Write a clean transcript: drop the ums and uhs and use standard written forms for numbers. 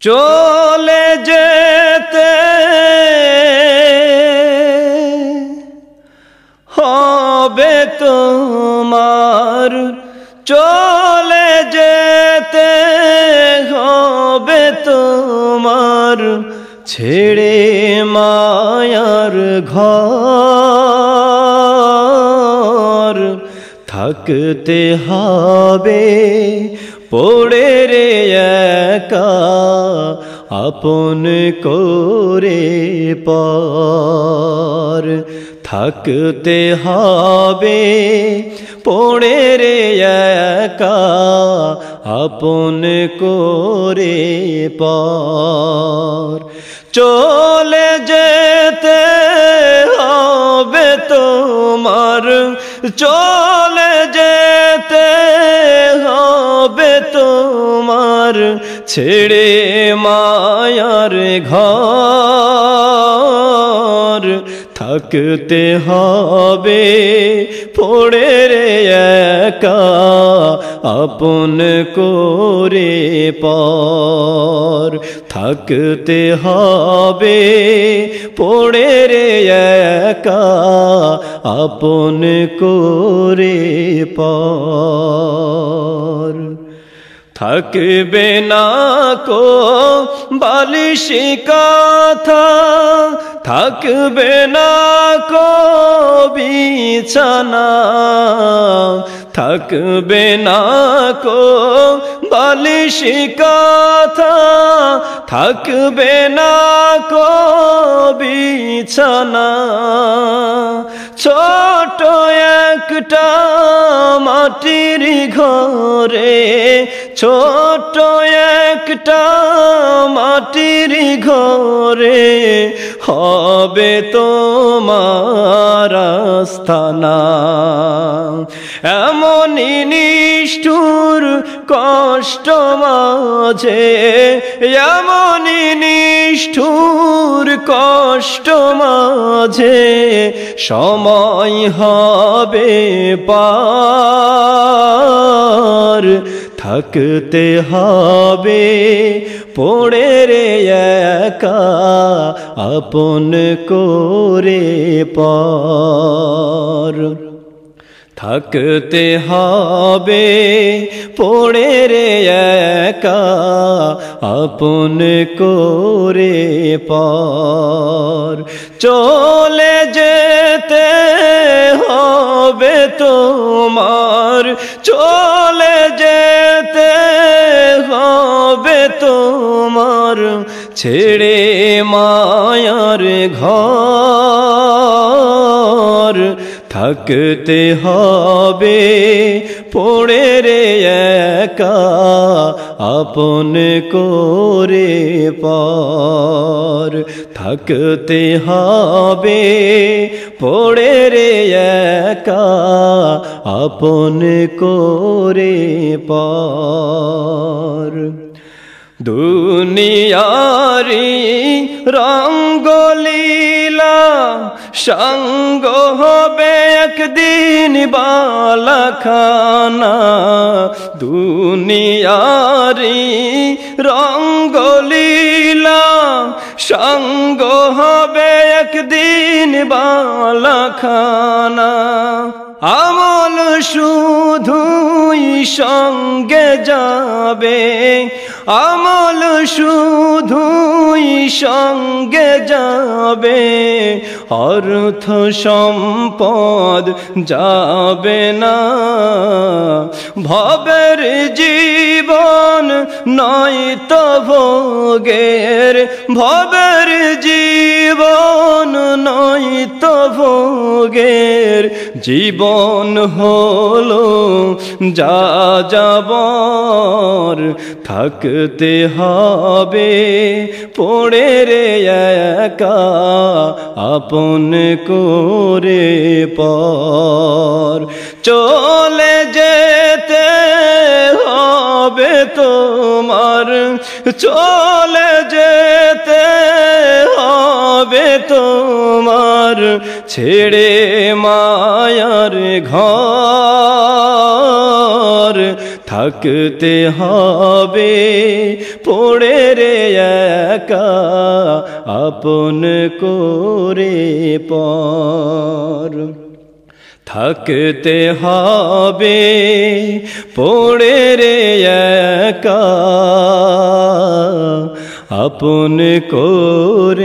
চলে যেতে হবে তোমার, চলে যেতে হবে তোমার, ছেড়ে মায়ার ঘর। থাকতে হবে পড়ে রে একা, আপন করে পর। থাকতে হবে পড়ে রে একা, আপন করে পর। চলে যেতে হবে তোমার, চলে যেতে হবে তোমার, ছেড়ে মায়ার ঘর। থাকতে হবে পড়ে রে একা, আপন করে পর। থাকতে হবে পড়ে রে একা, আপন করে পর। থাকবে না কো বালিশি কথা, থাকবে না কো বিছানা, থাকবে না কো বালিশি কথা, থাকবে না কো বিছানা। ছোট একটা মাটির ঘরে, ছোট একটা মাটির ঘরে হবে তোমার আস্তানা। এমনই নিষ্ঠুর কষ্ট মাঝে, এমনই নিষ্ঠুর কষ্ট মাঝে সময় হবে পার। থাকতে হবে পড়ে রে একা, আপন করে পর। থাকতে হবে পড়ে রে একা, আপন করে পর। চলে যেতে হবে তোমার, চলে যেতে হবে তোমার, ছেড়ে মায়ার ঘর। থাকতে হবে পড়ে রে একা, আপন করে পর। থাকতে হবে পড়ে রে একা, আপন করে পর। দুনিয়ারি রঙ্গলীলা সঙ্গ হবে একদিন বালাখানা। দুনিয়ারি রঙ্গলীলা সঙ্গ হবে একদিন বালাখানা। আমল শুধুই সঙ্গে যাবে, আমল শুধুই সঙ্গে যাবে, অর্থ সম্পদ যাবে না। ভবের জীবন নয়তো ভোগের, ভবের জীবন নয়তো ভোগের, জীবন হলো যা যাবর। থাকতে হবে পড়ে রে একা, আপন করে পর। চলে যেতে হবে তোমার, চলে যেতে হবে তোমার, ছেড়ে মায়ার ঘর। থাকতে হবে পড়ে রে একা আপন করে পর থাকতে হবে পড়ে রে একা আপন করে